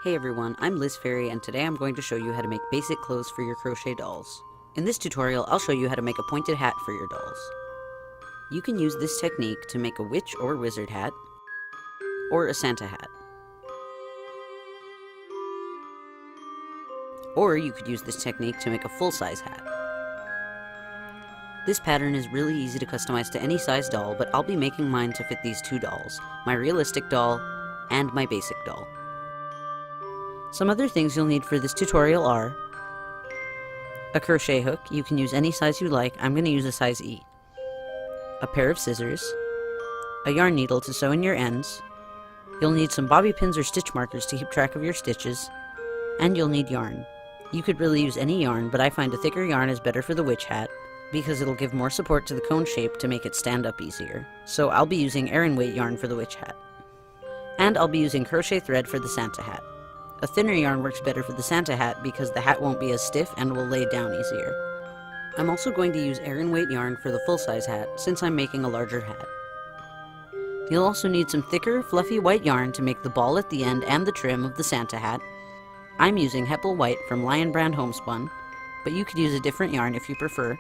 Hey everyone, I'm Liz Fairy, and today I'm going to show you how to make basic clothes for your crochet dolls. In this tutorial, I'll show you how to make a pointed hat for your dolls. You can use this technique to make a witch or wizard hat, or a Santa hat. Or you could use this technique to make a full-size hat. This pattern is really easy to customize to any size doll, but I'll be making mine to fit these two dolls, my realistic doll and my basic doll. Some other things you'll need for this tutorial are a crochet hook. You can use any size you like. I'm going to use a size E. A pair of scissors, a yarn needle to sew in your ends. You'll need some bobby pins or stitch markers to keep track of your stitches, and you'll need yarn. You could really use any yarn, but I find a thicker yarn is better for the witch hat because it'll give more support to the cone shape to make it stand up easier. So I'll be using aran weight yarn for the witch hat. And I'll be using crochet thread for the Santa hat. A thinner yarn works better for the Santa hat because the hat won't be as stiff and will lay down easier. I'm also going to use aran weight yarn for the full-size hat since I'm making a larger hat. You'll also need some thicker, fluffy white yarn to make the ball at the end and the trim of the Santa hat. I'm using Heppel White from Lion Brand Homespun, but you could use a different yarn if you prefer.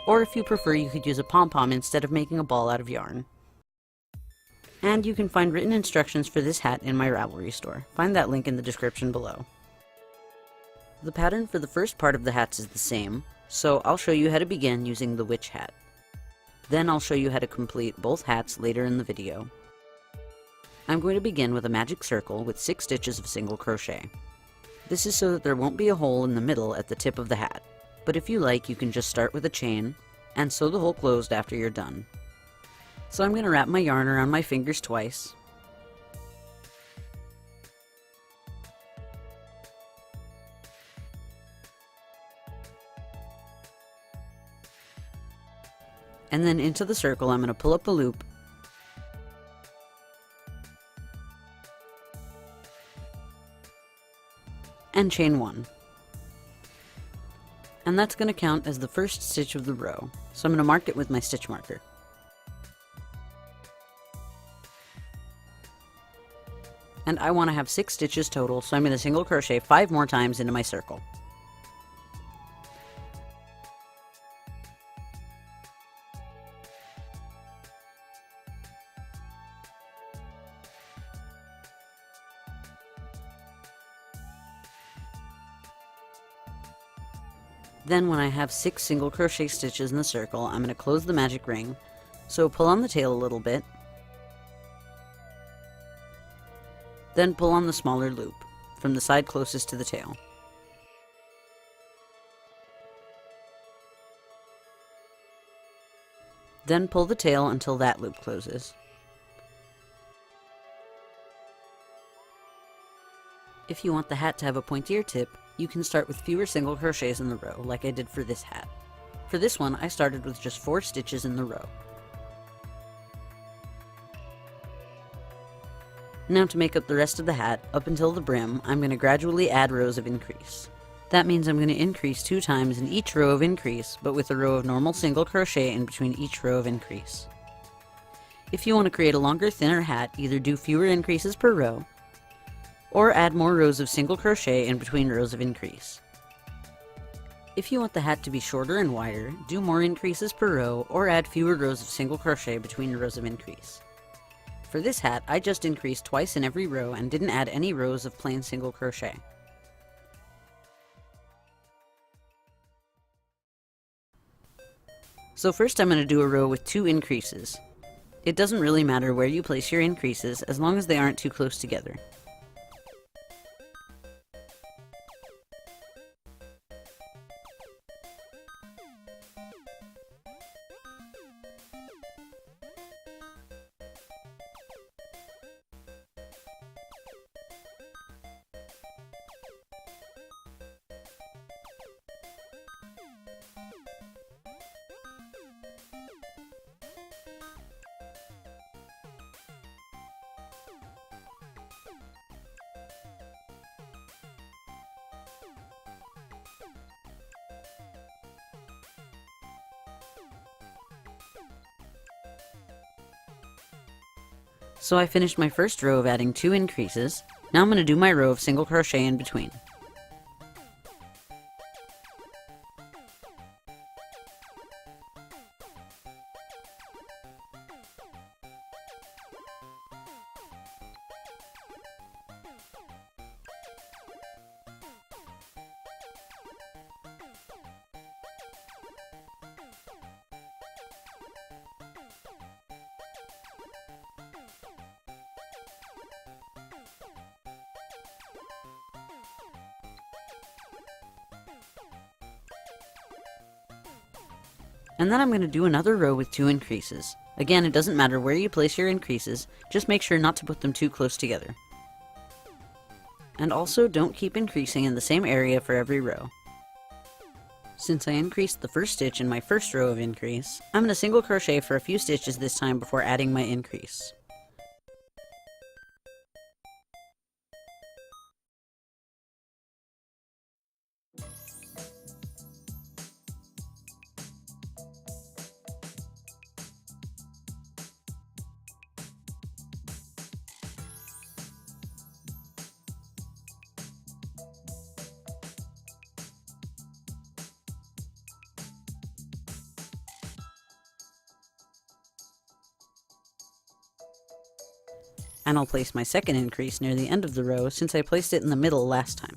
Or if you prefer, you could use a pom-pom instead of making a ball out of yarn. And you can find written instructions for this hat in my Ravelry store. Find that link in the description below. The pattern for the first part of the hats is the same, so I'll show you how to begin using the witch hat. Then I'll show you how to complete both hats later in the video. I'm going to begin with a magic circle with 6 stitches of single crochet. This is so that there won't be a hole in the middle at the tip of the hat, but if you like, you can just start with a chain and sew the hole closed after you're done. So I'm going to wrap my yarn around my fingers twice. And then into the circle, I'm going to pull up the loop and chain 1. And that's going to count as the first stitch of the row. So I'm going to mark it with my stitch marker. And I want to have 6 stitches total, so I'm going to single crochet 5 more times into my circle. Then when I have 6 single crochet stitches in the circle, I'm going to close the magic ring. So pull on the tail a little bit, then pull on the smaller loop from the side closest to the tail. Then pull the tail until that loop closes. If you want the hat to have a pointier tip, you can start with fewer single crochets in the row, like I did for this hat. For this one, I started with just 4 stitches in the row. Now to make up the rest of the hat, up until the brim, I'm going to gradually add rows of increase. That means I'm going to increase 2 times in each row of increase, but with a row of normal single crochet in between each row of increase. If you want to create a longer, thinner hat, either do fewer increases per row, or add more rows of single crochet in between rows of increase. If you want the hat to be shorter and wider, do more increases per row, or add fewer rows of single crochet between rows of increase. For this hat, I just increased twice in every row and didn't add any rows of plain single crochet. So first I'm going to do a row with 2 increases. It doesn't really matter where you place your increases as long as they aren't too close together. So I finished my first row of adding 2 increases, Now I'm going to do my row of single crochet in between. And then I'm going to do another row with 2 increases. Again, it doesn't matter where you place your increases, just make sure not to put them too close together. And also, don't keep increasing in the same area for every row. Since I increased the first stitch in my first row of increase, I'm going to single crochet for a few stitches this time before adding my increase. And I'll place my second increase near the end of the row since I placed it in the middle last time.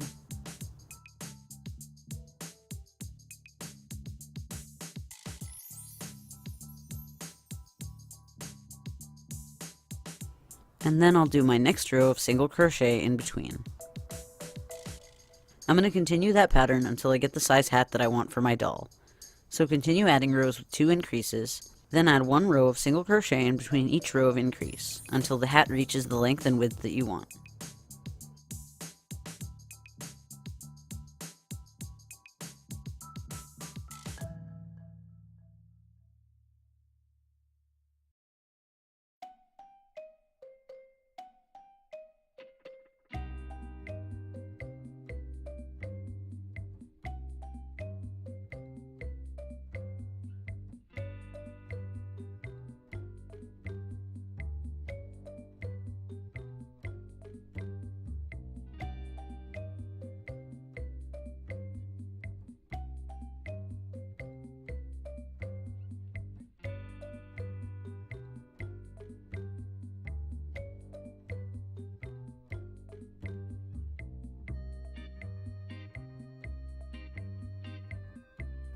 And then I'll do my next row of single crochet in between. I'm going to continue that pattern until I get the size hat that I want for my doll. So continue adding rows with 2 increases, then add 1 row of single crochet in between each row of increase, until the hat reaches the length and width that you want.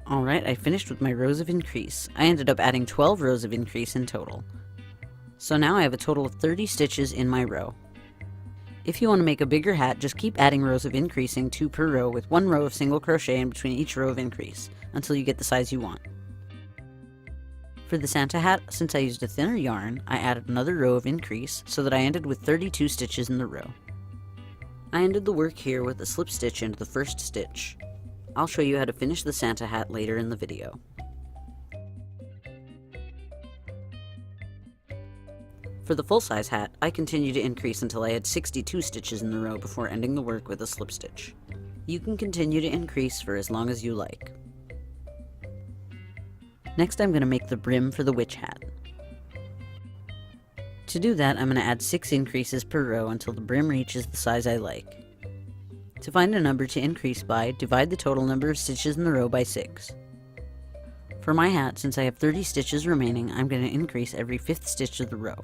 Alright, I finished with my rows of increase. I ended up adding 12 rows of increase in total. So now I have a total of 30 stitches in my row. If you want to make a bigger hat, just keep adding rows of increasing, 2 per row, with 1 row of single crochet in between each row of increase, until you get the size you want. For the Santa hat, since I used a thinner yarn, I added another row of increase, so that I ended with 32 stitches in the row. I ended the work here with a slip stitch into the first stitch. I'll show you how to finish the Santa hat later in the video. For the full-size hat, I continued to increase until I had 62 stitches in the row before ending the work with a slip stitch. You can continue to increase for as long as you like. Next I'm going to make the brim for the witch hat. To do that, I'm going to add 6 increases per row until the brim reaches the size I like. To find a number to increase by, divide the total number of stitches in the row by 6. For my hat, since I have 30 stitches remaining, I'm going to increase every 5th stitch of the row.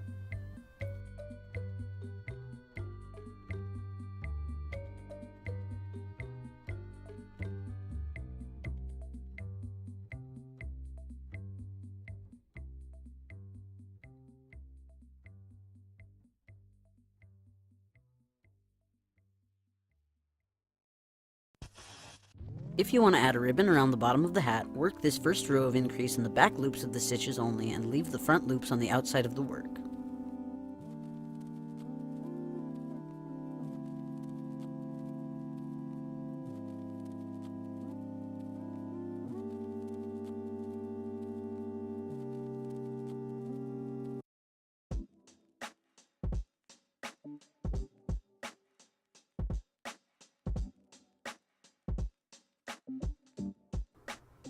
If you want to add a ribbon around the bottom of the hat, work this first row of increase in the back loops of the stitches only and leave the front loops on the outside of the work.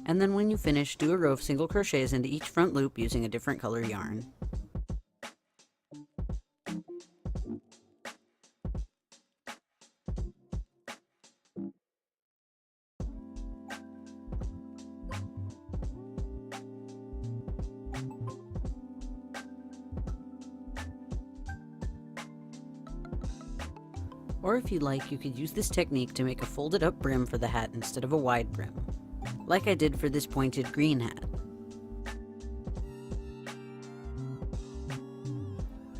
And then when you finish, do a row of single crochets into each front loop using a different color yarn. Or if you like, you could use this technique to make a folded up brim for the hat instead of a wide brim, like I did for this pointed green hat.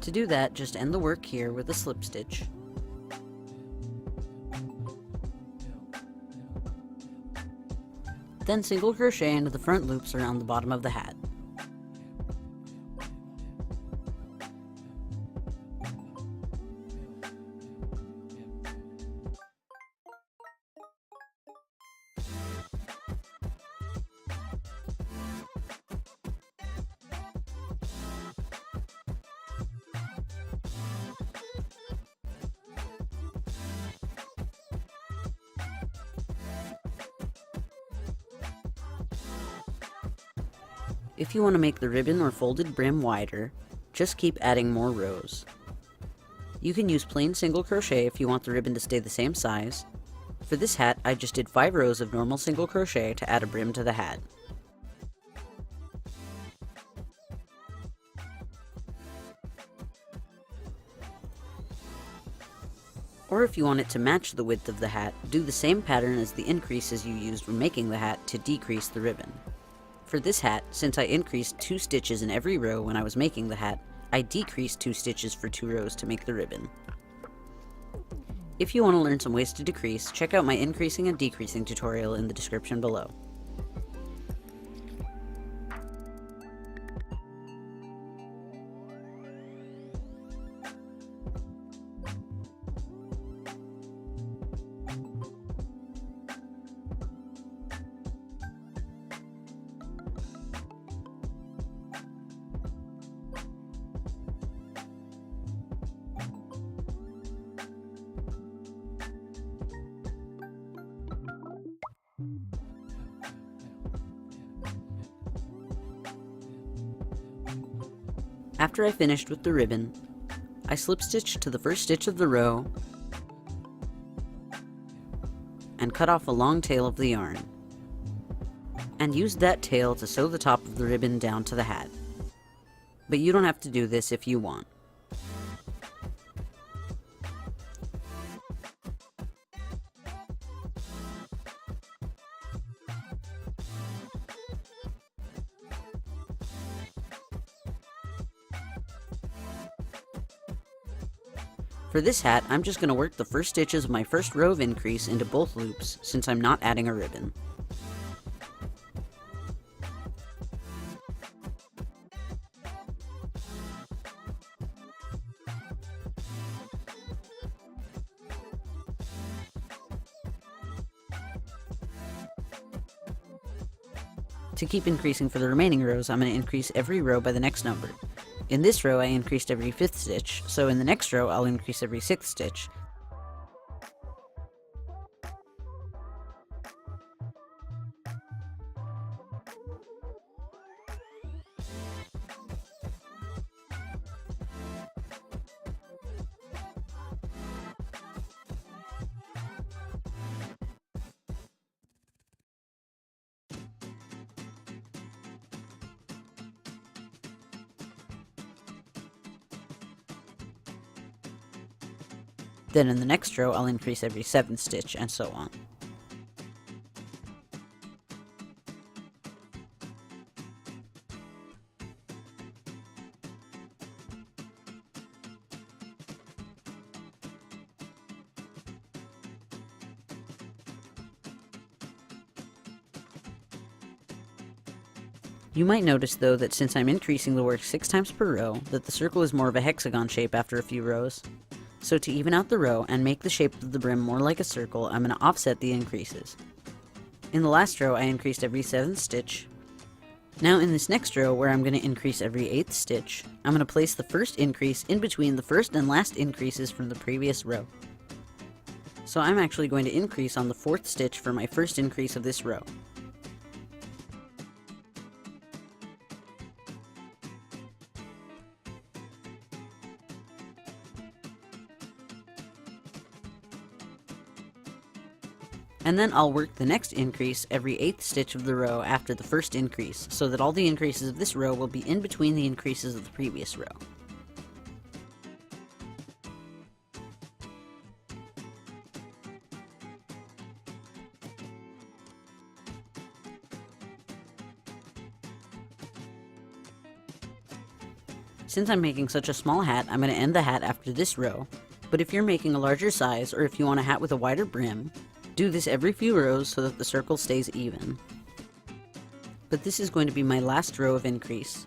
To do that, just end the work here with a slip stitch. Then single crochet into the front loops around the bottom of the hat. If you want to make the ribbon or folded brim wider, just keep adding more rows. You can use plain single crochet if you want the ribbon to stay the same size. For this hat, I just did 5 rows of normal single crochet to add a brim to the hat. Or if you want it to match the width of the hat, do the same pattern as the increases you used when making the hat to decrease the ribbon. For this hat, since I increased 2 stitches in every row when I was making the hat, I decreased 2 stitches for 2 rows to make the ribbon. If you want to learn some ways to decrease, check out my increasing and decreasing tutorial in the description below. After I finished with the ribbon, I slip stitched to the first stitch of the row and cut off a long tail of the yarn, and used that tail to sew the top of the ribbon down to the hat. But you don't have to do this if you want. For this hat, I'm just going to work the first stitches of my first row of increase into both loops, since I'm not adding a ribbon. To keep increasing for the remaining rows, I'm going to increase every row by the next number. In this row, I increased every 5th stitch, so in the next row, I'll increase every 6th stitch. Then in the next row, I'll increase every 7th stitch, and so on. You might notice, though, that since I'm increasing the work 6 times per row, that the circle is more of a hexagon shape after a few rows. So to even out the row and make the shape of the brim more like a circle, I'm going to offset the increases. In the last row, I increased every 7th stitch. Now in this next row, where I'm going to increase every 8th stitch, I'm going to place the first increase in between the first and last increases from the previous row. So I'm actually going to increase on the 4th stitch for my first increase of this row. And then I'll work the next increase every 8th stitch of the row after the first increase, so that all the increases of this row will be in between the increases of the previous row. Since I'm making such a small hat, I'm going to end the hat after this row, but if you're making a larger size or if you want a hat with a wider brim, do this every few rows so that the circle stays even. But this is going to be my last row of increase.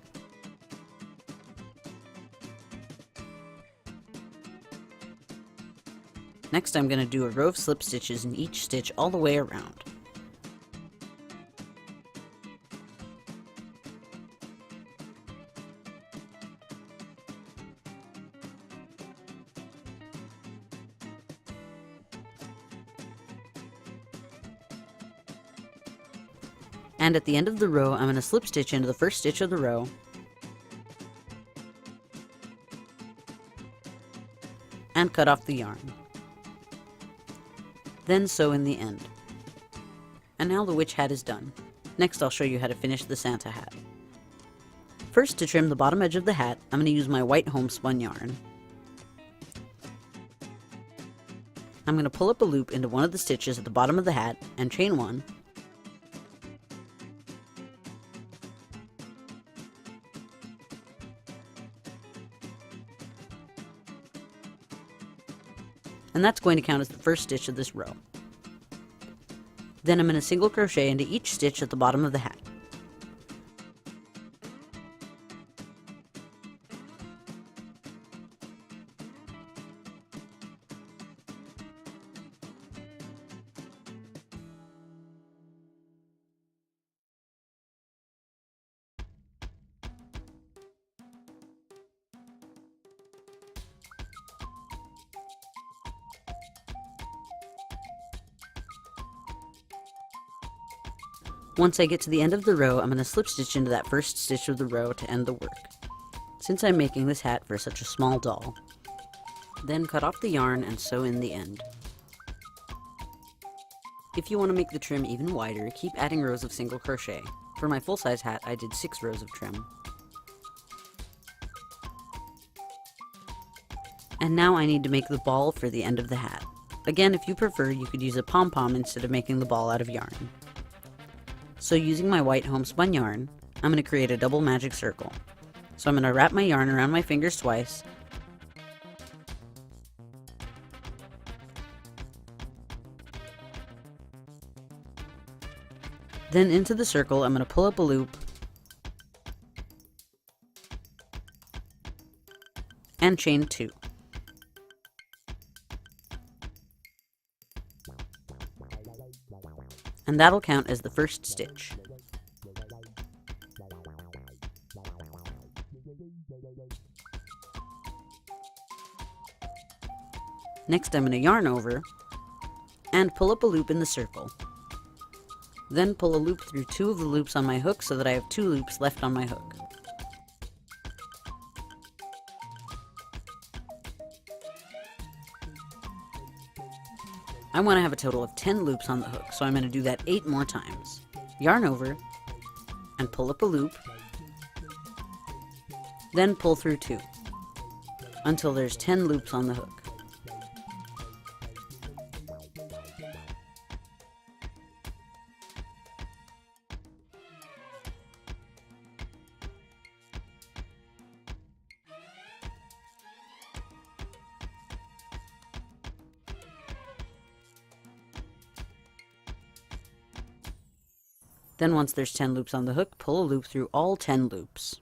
Next I'm going to do a row of slip stitches in each stitch all the way around. And at the end of the row, I'm going to slip stitch into the first stitch of the row, and cut off the yarn. Then sew in the end. And now the witch hat is done. Next I'll show you how to finish the Santa hat. First, to trim the bottom edge of the hat, I'm going to use my white homespun yarn. I'm going to pull up a loop into one of the stitches at the bottom of the hat and chain one, and that's going to count as the first stitch of this row. Then I'm going to single crochet into each stitch at the bottom of the hat. Once I get to the end of the row, I'm going to slip stitch into that first stitch of the row to end the work, since I'm making this hat for such a small doll. Then cut off the yarn and sew in the end. If you want to make the trim even wider, keep adding rows of single crochet. For my full-size hat, I did 6 rows of trim. And now I need to make the ball for the end of the hat. Again, if you prefer, you could use a pom-pom instead of making the ball out of yarn. So using my white homespun yarn, I'm going to create a double magic circle. So I'm going to wrap my yarn around my fingers twice, then into the circle I'm going to pull up a loop and chain 2. And that'll count as the first stitch. Next I'm going to yarn over and pull up a loop in the circle. Then pull a loop through 2 of the loops on my hook so that I have 2 loops left on my hook. I want to have a total of 10 loops on the hook, so I'm going to do that 8 more times. Yarn over, and pull up a loop, then pull through 2, until there's 10 loops on the hook. Then once there's 10 loops on the hook, pull a loop through all 10 loops.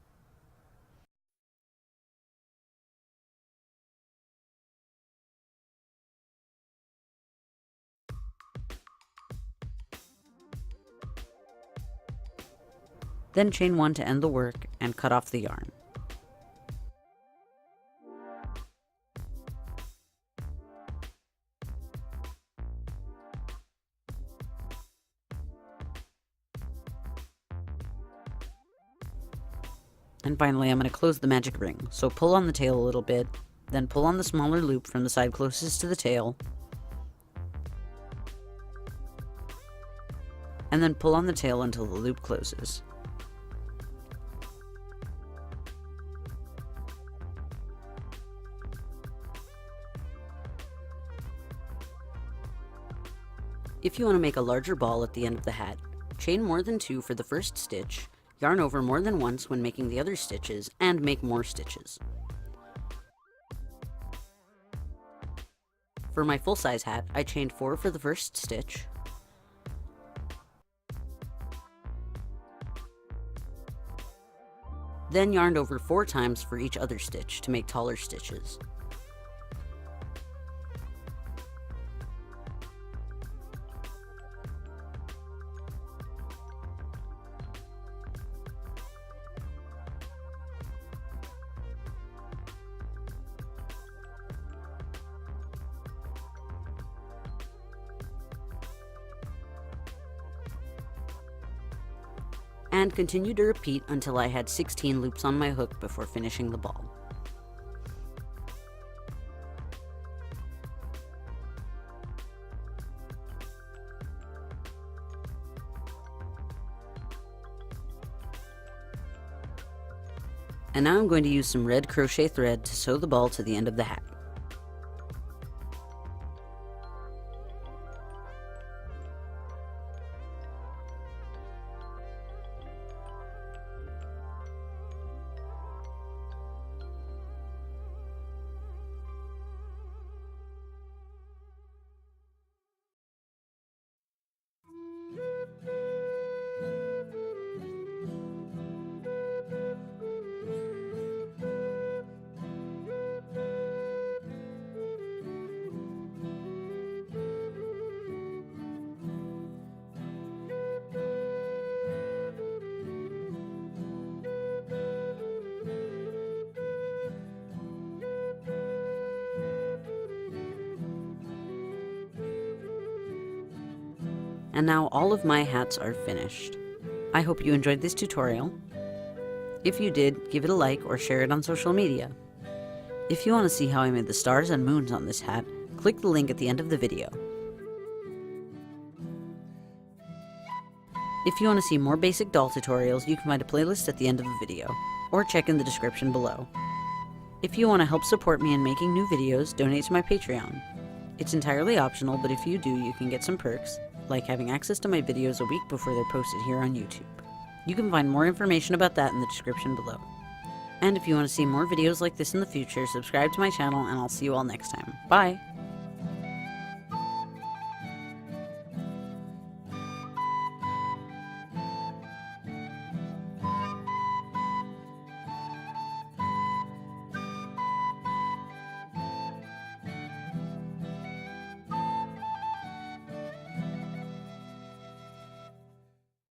Then chain 1 to end the work and cut off the yarn. And finally, I'm going to close the magic ring, so pull on the tail a little bit, then pull on the smaller loop from the side closest to the tail, and then pull on the tail until the loop closes. If you want to make a larger ball at the end of the hat, chain more than 2 for the first stitch, Yarn over more than once when making the other stitches, and make more stitches. For my full-size hat, I chained 4 for the first stitch, then yarned over 4 times for each other stitch to make taller stitches. And continued to repeat until I had 16 loops on my hook before finishing the ball. And now I'm going to use some red crochet thread to sew the ball to the end of the hat. And now all of my hats are finished. I hope you enjoyed this tutorial. If you did, give it a like or share it on social media. If you want to see how I made the stars and moons on this hat, click the link at the end of the video. If you want to see more basic doll tutorials, you can find a playlist at the end of the video, or check in the description below. If you want to help support me in making new videos, donate to my Patreon. It's entirely optional, but if you do, you can get some perks, like having access to my videos a week before they're posted here on YouTube. You can find more information about that in the description below. And if you want to see more videos like this in the future, subscribe to my channel, and I'll see you all next time. Bye!